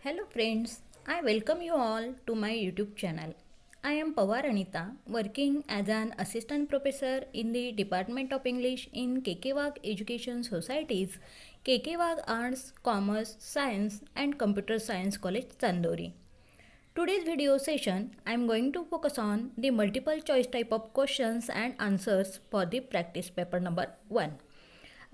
Hello friends, I welcome you all to my YouTube channel. I am Pawar Anita, working as an assistant professor in the Department of English in KK Wagh Education Society's KK Wagh Arts, Commerce, Science and Computer Science College, Chandori. Today's video session, I am going to focus on the multiple choice type of questions and answers for the practice paper number 1.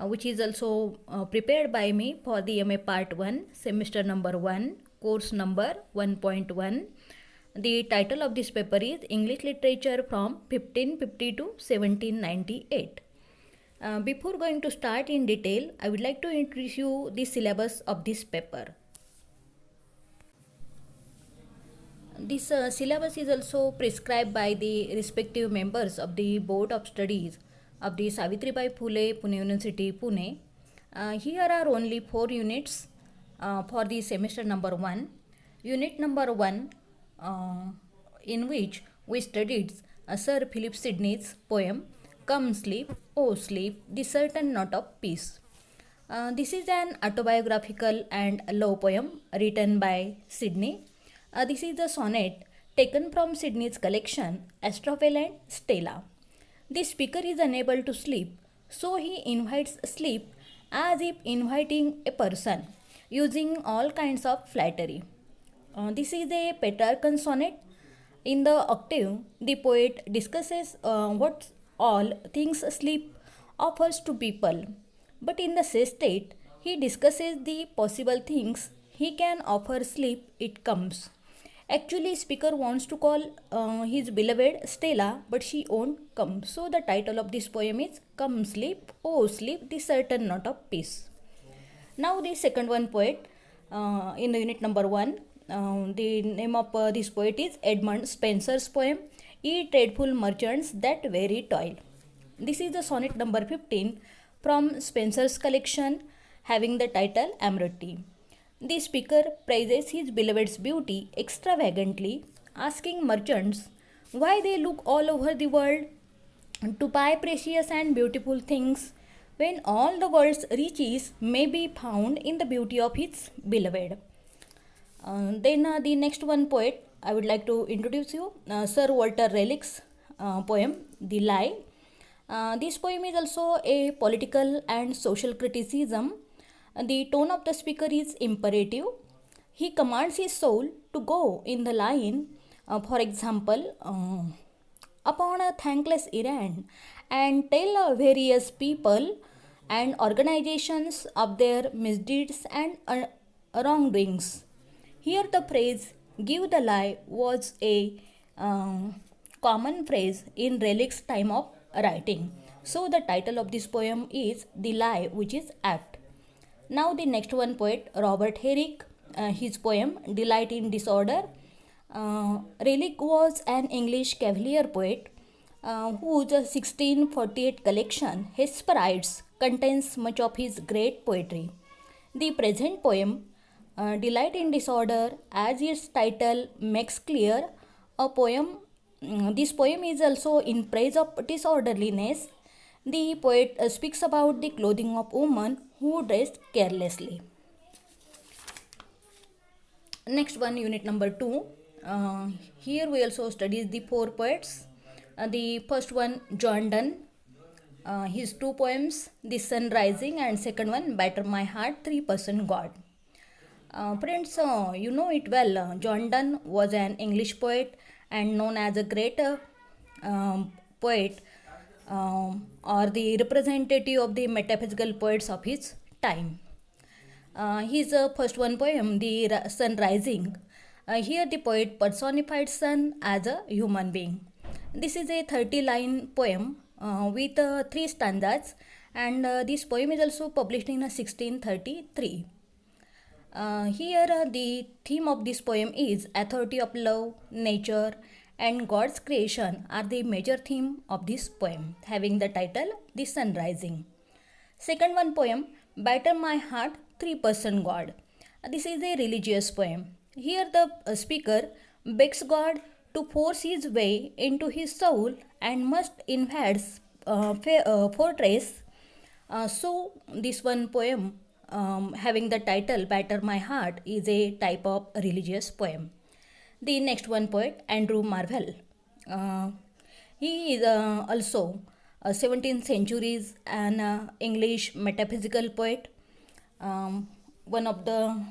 Which is also prepared by me for the MA Part 1, semester number 1, course number 1.1. The title of this paper is English Literature from 1550 to 1798. Before going to start in detail, I would like to introduce you the syllabus of this paper. This syllabus is also prescribed by the respective members of the Board of Studies of the Savitribai Phule Pune University, Pune. Here are only 4 units for the semester number 1. Unit number 1, in which we studied Sir Philip Sidney's poem Come Sleep, Oh Sleep, the Certain Knot of Peace. This is an autobiographical and love poem written by Sidney. This is a sonnet taken from Sidney's collection Astrophel and Stella. The speaker is unable to sleep, so he invites sleep as if inviting a person, using all kinds of flattery. This is a Petrarchan sonnet. In the octave, the poet discusses what all things sleep offers to people, but in the sestate, he discusses the possible things he can offer sleep it comes. Actually, speaker wants to call his beloved Stella, but she won't come. So the title of this poem is Come Sleep, Oh Sleep, the Certain Knot of Peace. Now the second one poet in the unit number 1. The name of this poet is Edmund Spenser's poem Ye Dreadful Merchants That Weary Toil. This is the sonnet number 15 from Spenser's collection having the title Amity. The speaker praises his beloved's beauty extravagantly, asking merchants why they look all over the world to buy precious and beautiful things when all the world's riches may be found in the beauty of his beloved. Then the next one poet I would like to introduce you, Sir Walter Raleigh's poem The Lie. This poem is also a political and social criticism. The tone of the speaker is imperative. He commands his soul to go in the line, for example, upon a thankless errand and tell various people and organizations of their misdeeds and wrongdoings. Here, the phrase give the lie was a common phrase in Raleigh's time of writing. So, the title of this poem is The Lie, which is apt. Now the next one poet, Robert Herrick, his poem Delight in Disorder. Raleigh was an English cavalier poet whose 1648 collection, Hesperides, contains much of his great poetry. The present poem, Delight in Disorder, as its title makes clear, a poem. This poem is also in praise of disorderliness. The poet speaks about the clothing of women who dressed carelessly. Next one, unit number 2. Here we also study the 4 poets. The first one, John Donne. His 2 poems, The Sun Rising, and second one, Batter My Heart, 3% God. Friends, you know it well. John Donne was an English poet and known as a great poet or the representative of the metaphysical poets of his time. His first one poem, The Sun Rising, here the poet personified sun as a human being. This is a 30-line poem with 3 stanzas, and this poem is also published in 1633. Here the theme of this poem is authority of love, nature and God's creation are the major theme of this poem, having the title The Sun Rising. Second one poem, Batter My Heart, 3% God. This is a religious poem. Here the speaker begs God to force his way into his soul and must invade fortress. So this one poem having the title Batter My Heart is a type of religious poem. The next one poet, Andrew Marvell. Uh, he is also a 17th century's an English metaphysical poet. One of the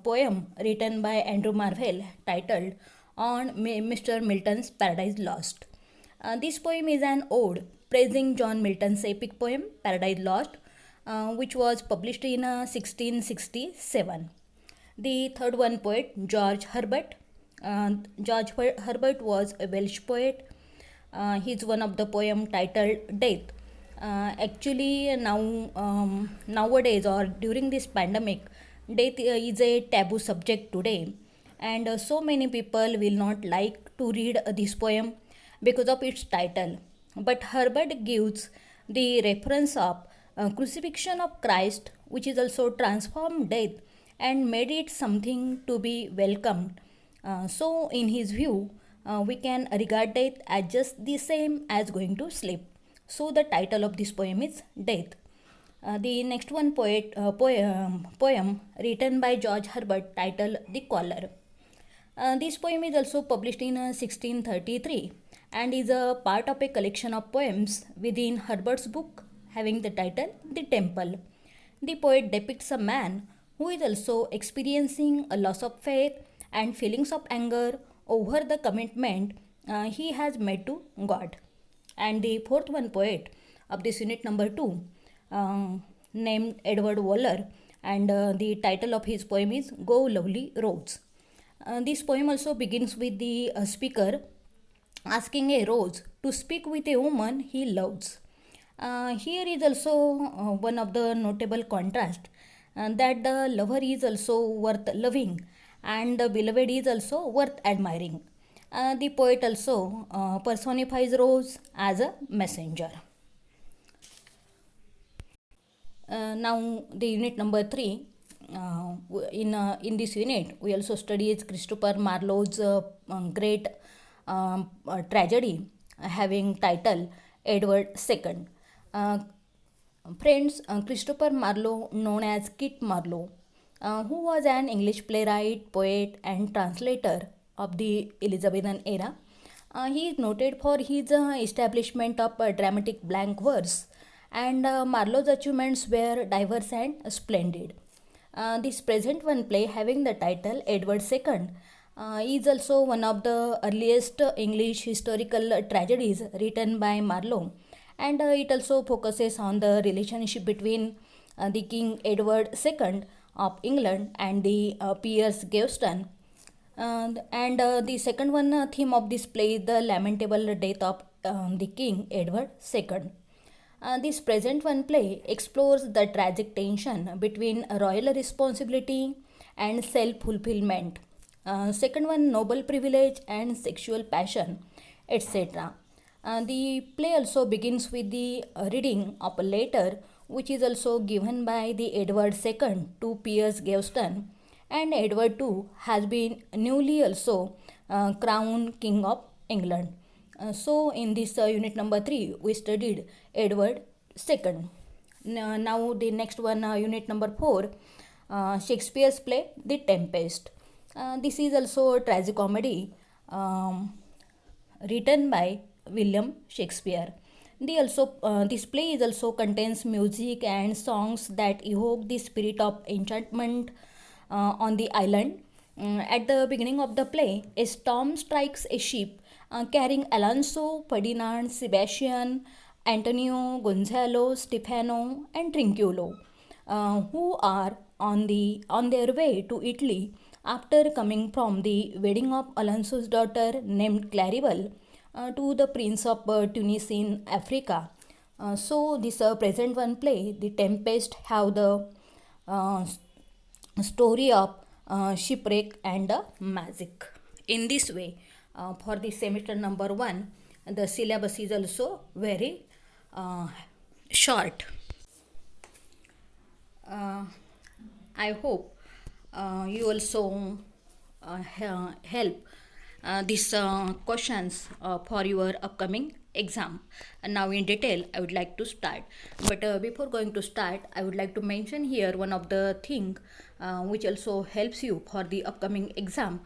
poem written by Andrew Marvell titled on Mr. Milton's Paradise Lost. This poem is an ode praising John Milton's epic poem Paradise Lost, which was published in 1667. The third one poet, George Herbert. Herbert was a Welsh poet. He's one of the poem titled Death. Actually, nowadays or during this pandemic, death is a taboo subject today, and so many people will not like to read this poem because of its title. But Herbert gives the reference of crucifixion of Christ, which is also transformed death and made it something to be welcomed. So, in his view, we can regard death as just the same as going to sleep. So, the title of this poem is Death. The next one poem written by George Herbert titled The Caller. This poem is also published in 1633 and is a part of a collection of poems within Herbert's book having the title The Temple. The poet depicts a man who is also experiencing a loss of faith and feelings of anger over the commitment he has made to God. And the fourth one poet of this unit number 2, named Edward Waller, and the title of his poem is Go Lovely Rose. This poem also begins with the speaker asking a rose to speak with a woman he loves. Here is also one of the notable contrast that the lover is also worth loving and the beloved is also worth admiring. The poet also personifies rose as a messenger. Now the unit number 3. In this unit, we also studied Christopher Marlowe's great tragedy having title Edward II. Friends, Christopher Marlowe, known as Kit Marlowe, who was an English playwright, poet, and translator of the Elizabethan era. He is noted for his establishment of dramatic blank verse, and Marlowe's achievements were diverse and splendid. This present one play having the title Edward II is also one of the earliest English historical tragedies written by Marlowe, and it also focuses on the relationship between the King Edward II of England and the Piers Gaveston. And the second one theme of this play is the lamentable death of the King Edward II. This present one play explores the tragic tension between royal responsibility and self-fulfillment. Second one, noble privilege and sexual passion, etc. The play also begins with the reading of a letter which is also given by the Edward II to Piers Gaveston, and Edward II has been newly also crowned King of England. So in this unit number 3 we studied Edward II. Now the next one, unit number 4, Shakespeare's play The Tempest. This is also a tragicomedy written by William Shakespeare. This play is also contains music and songs that evoke the spirit of enchantment on the island. At the beginning of the play, a storm strikes a ship carrying Alonso, Ferdinand, Sebastian, Antonio, Gonzalo, Stefano, and Trinculo, who are on their way to Italy after coming from the wedding of Alonso's daughter named Claribel to the Prince of Tunis in Africa. So this present one play, The Tempest, have the story of shipwreck and magic. In this way, for the semester number 1, the syllabus is also very short. I hope you also help these questions for your upcoming exam. And now in detail I would like to start, but before going to start I would like to mention here one of the thing which also helps you for the upcoming exam.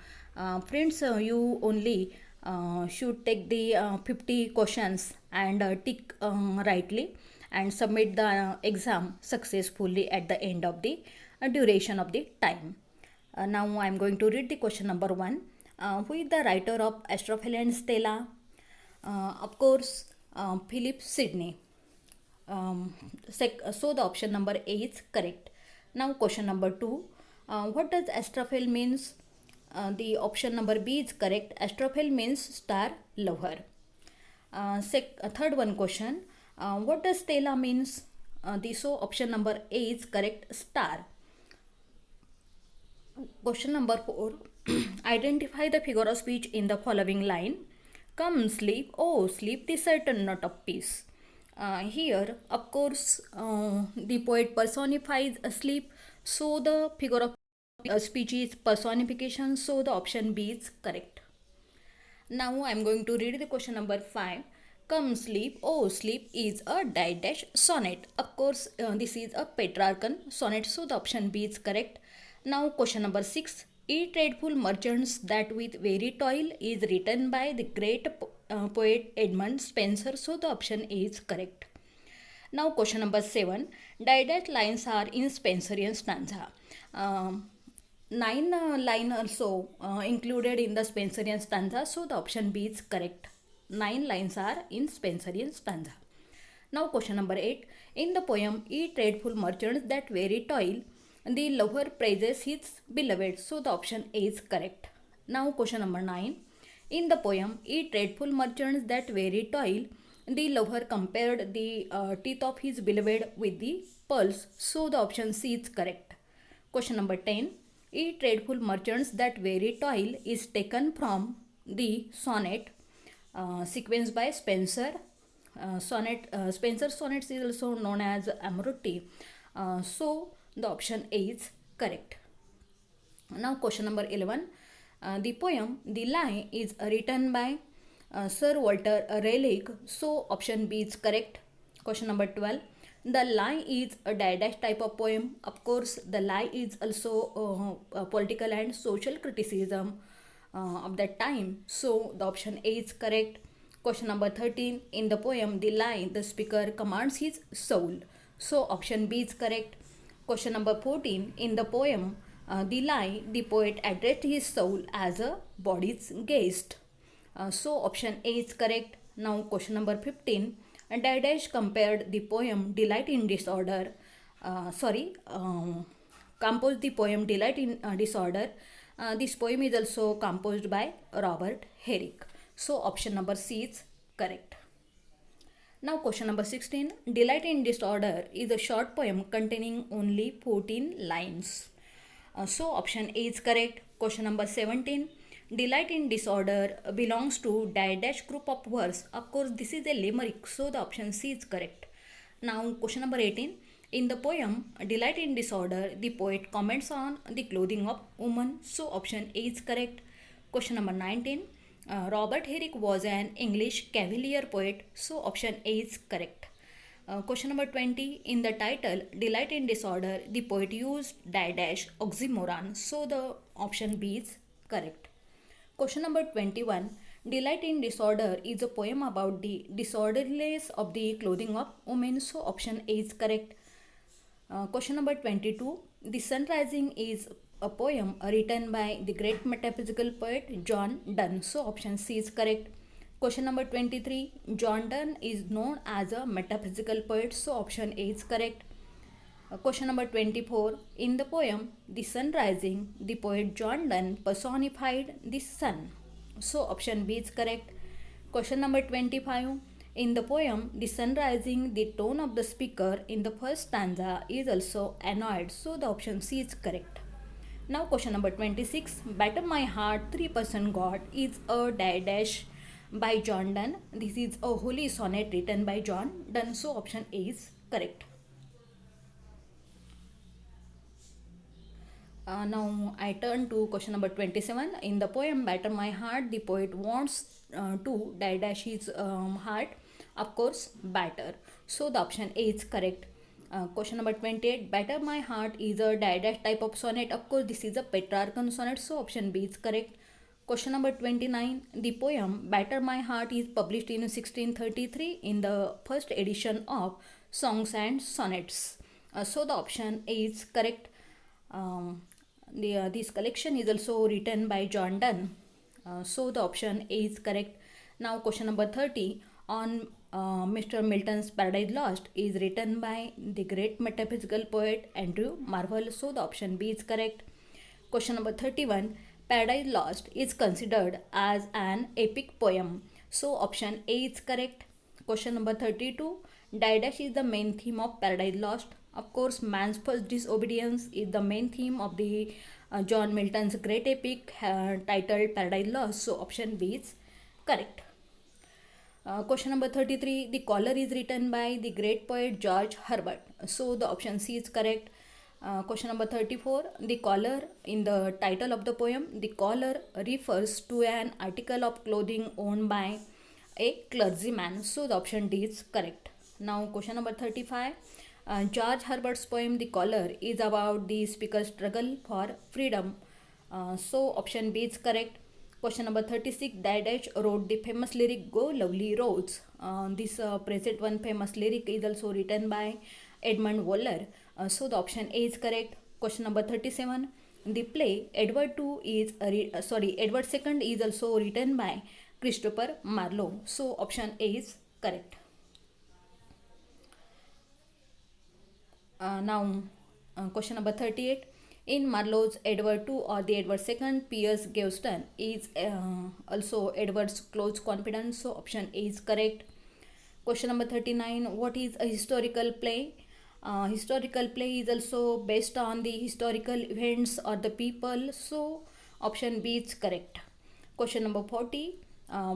Friends, you only should take the 50 questions and tick rightly and submit the exam successfully at the end of the duration of the time. Now I am going to read the question number 1. Who is the writer of Astrophel and Stella? Of course, Philip Sidney. So the option number A is correct. Now question number 2. What does Astrophel means? The option number B is correct. Astrophel means star lover. Third one question. What does Stella means? So option number A is correct. Star. Question number 4. Identify the figure of speech in the following line. Come, sleep, oh, sleep, the certain note of peace. Here, of course, the poet personifies sleep, so the figure of speech is personification, so the option B is correct. Now I am going to read the question number 5. Come sleep, oh sleep is a dash sonnet. Of course, this is a Petrarchan sonnet, so the option B is correct. Now question number 6. Ye Tradeful Merchants That With Very Toil is written by the great poet Edmund Spenser, so the option A is correct. Now question number 7. Dash lines are in Spenserian stanza. 9 line also included in the Spenserian stanza, so the option B is correct. 9 lines are in Spenserian stanza. Now question number 8. In the poem Ye Tradeful Merchants That Very Toil, the lover praises his beloved, so the option A is correct. Now question number 9. In the poem Ye Tradeful Merchants That Very Toil, the lover compared the teeth of his beloved with the pearls, so the option C is correct. Question number 10. Ye Tradeful Merchants That Very Toil is taken from the sonnet sequenced by Spenser. Spenser sonnets is also known as Amorotti. So the option A is correct. Now question number 11. The poem The Lie is written by Sir Walter Raleigh, so option B is correct. Question number 12. The Lie is a dash type of poem. Of course, The Lie is also political and social criticism of that time, so the option A is correct. Question number 13. In the poem The Lie, the speaker commands his soul, so option B is correct. Question number 14. In the poem The Lie, the poet addressed his soul as a body's guest. So option A is correct. Now question number 15. Dash compared the poem Delight in Disorder. Composed the poem Delight in Disorder. This poem is also composed by Robert Herrick. So option number C is correct. Now question number 16. Delight in Disorder is a short poem containing only 14 lines. So option A is correct. Question number 17. Delight in Disorder belongs to dash group of verse. Of course, this is a limerick, so the option C is correct. Now question number 18. In the poem Delight in Disorder, the poet comments on the clothing of women, so option A is correct. Question number 19. Robert Herrick was an English cavalier poet, so option A is correct. Question number 20. In the title Delight in Disorder, the poet used dash oxymoron, so the option B is correct. Question number 21. Delight in Disorder is a poem about the disorderliness of the clothing of women, so option A is correct. Question number 22. The Sun Rising is a poem written by the great metaphysical poet John Donne, so option C is correct. Question number 23. John Donne is known as a metaphysical poet, so option A is correct. Question number 24. In the poem The Sun Rising, the poet John Donne personified the sun, so option B is correct. Question number 25. In the poem The Sun Rising, the tone of the speaker in the first stanza is also annoyed, so the option C is correct. Now question number 26. Batter My Heart 3% God is a dash by John Donne. This is a holy sonnet written by John Donne, so option A is correct. Now I turn to question number 27. In the poem Batter My Heart, the poet wants to dash his heart, of course, batter. So the option A is correct. Question number 28. Batter My Heart is a dash type of sonnet. Of course, this is a Petrarchan sonnet, so option B is correct. Question number 29. The poem Batter My Heart is published in 1633 in the first edition of Songs and Sonnets. So the option A is correct. Um, this collection is also written by John Donne. So the option A is correct. Now question number 30 on Mr. Milton's Paradise Lost is written by the great metaphysical poet Andrew Marvell. So the option B is correct. Question number 31. Paradise Lost is considered as an epic poem. So option A is correct. Question number 32. Didash is the main theme of Paradise Lost. Of course, man's first disobedience is the main theme of the John Milton's great epic titled Paradise Lost. So option B is correct. Question number 33. The Caller is written by the great poet George Herbert. So the option C is correct. Question number 34. The collar in the title of the poem, the collar refers to an article of clothing owned by a clergyman. So the option D is correct. Now question number 35. George Herbert's poem The Collar is about the speaker's struggle for freedom. So option B is correct. Question number 36. Didash wrote the famous lyric Go Lovely Roads. This present one famous lyric is also written by Edmund Waller. So the option A is correct. Question number 37. The play Edward Edward II is also written by Christopher Marlowe. So option A is correct. Now question number 38. In Marlowe's Edward II or the Edward II, Piers Gaveston is also Edward's close confidant. So option A is correct. Question number 39. What is a historical play? Historical play is also based on the historical events or the people. So option B is correct. Question number 40.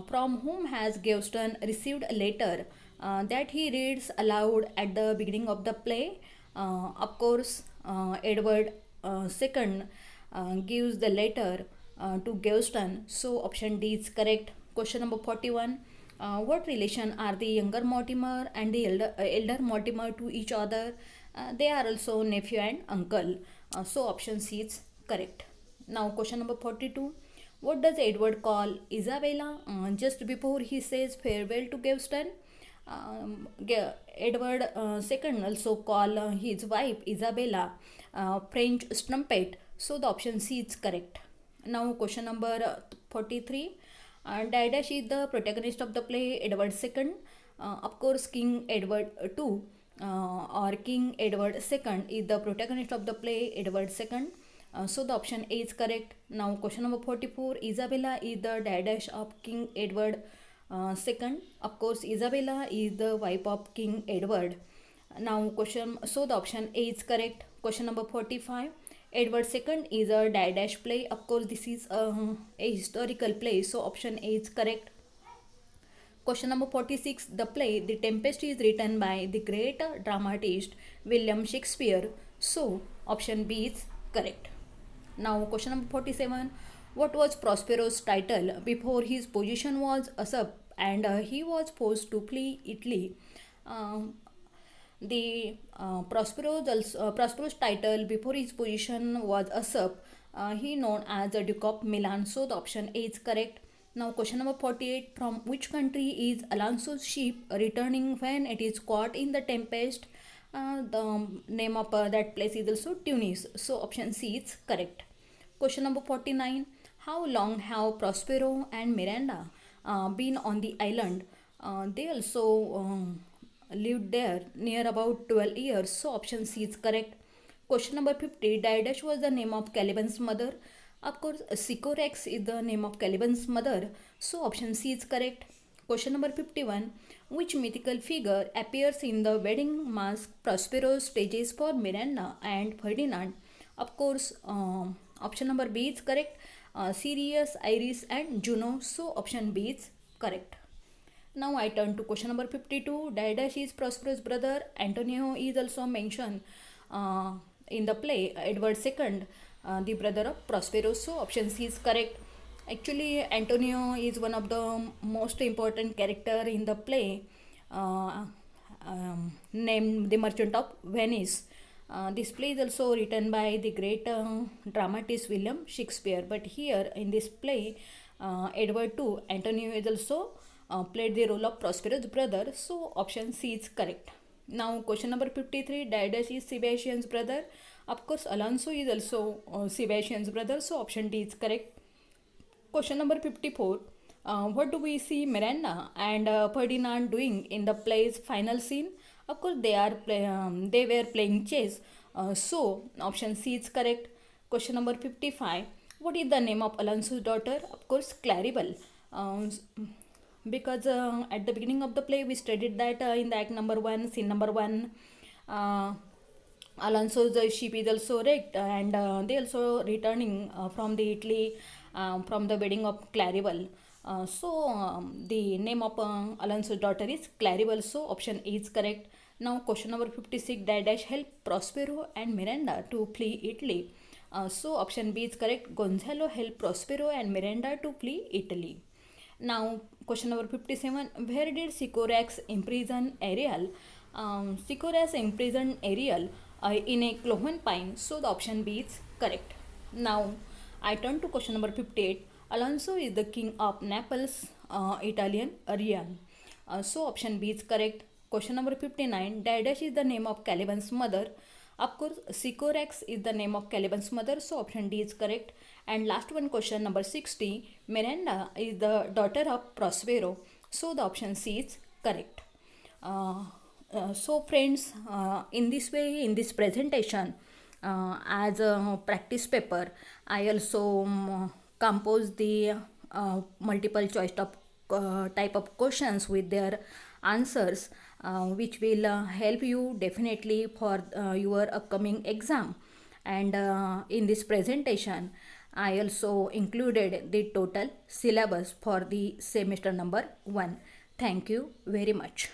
From whom has Gaveston received a letter that he reads aloud at the beginning of the play? Of course, Edward II gives the letter to Gaveston. So option D is correct. Question number 41. What relation are the younger Mortimer and the elder Mortimer to each other? They are also nephew and uncle. So option C is correct. Now question number 42. What does Edward call Isabella just before he says farewell to Gaveston? Edward II also call his wife Isabella French strumpet. So the option C is correct. Now question number 43. Didash is the protagonist of the play Edward II. Of course, King Edward II or King Edward II is the protagonist of the play Edward II. So the option A is correct. Now question number 44. Isabella is the Didash of King Edward II. Of course, Isabella is the wife of King Edward. Now so the option A is correct. Question number 45. Edward II is a Didash play. Of course, this is a historical play. So option A is correct. Question number 46. The play The Tempest is written by the great dramatist William Shakespeare. So option B is correct. Now question number 47. What was Prospero's title before his position was usurped and he was forced to flee Italy? Prospero's title before his position was usurped, he known as the Duke of Milan. So the option A is correct. Now question number 48. From which country is Alonso's ship returning when it is caught in the tempest? The name of that place is also Tunis. So option C is correct. Question number 49. How long have Prospero and Miranda been on the island? They also lived there near about 12 years. So option C is correct. Question number 50. Didash was the name of Caliban's mother. Of course, Sycorax is the name of Caliban's mother. So option C is correct. Question number 51. Which mythical figure appears in the wedding mask Prospero stages for Miranda and Ferdinand? Of course, option number B is correct. Sirius, Iris and Juno. So option B is correct. Now I turn to question number 52. Didash is Prospero's brother. Antonio is also mentioned in the play Edward II. the brother of Prospero. So option C is correct. Actually, Antonio is one of the most important character in the play, named The Merchant of Venice. This play is also written by the great dramatist William Shakespeare. But here in this play, Edward II, Antonio is also played the role of Prospero's brother. So option C is correct. Now question number 53, Didas is Sebastian's brother. Of course, Alonso is also Sebastian's brother. So option D is correct. Question number 54. What do we see Miranda and Ferdinand doing in the play's final scene? Of course, they were playing chess. So, option C is correct. Question number 55. What is the name of Alonso's daughter? Of course, Claribel. Because at the beginning of the play, we studied that in the act number 1, scene number 1. Uh, Alonso's ship is also wrecked, and they also returning from the Italy from the wedding of Claribel. The name of Alonso's daughter is Claribel. So option A is correct. Now question number 56. Dash help Prospero and Miranda to flee Italy. Option B is correct. Gonzalo helped Prospero and Miranda to flee Italy. Now, question number 57. Where did Sycorax imprison Ariel? Sycorax imprisoned Ariel in a cloven pine. So, the option B is correct. Now, I turn to question number 58. Alonso is the king of Naples, Italian realm. Option B is correct. Question number 59. Didash is the name of Caliban's mother. Of course, Sycorax is the name of Caliban's mother, so option D is correct. And last one, question number 60. Miranda is the daughter of Prospero, so the option C is correct. Friends, in this way, in this presentation, as a practice paper, I also compose the multiple choice of type of questions with their answers, which will help you definitely for your upcoming exam. And in this presentation, I also included the total syllabus for the semester number 1. Thank you very much.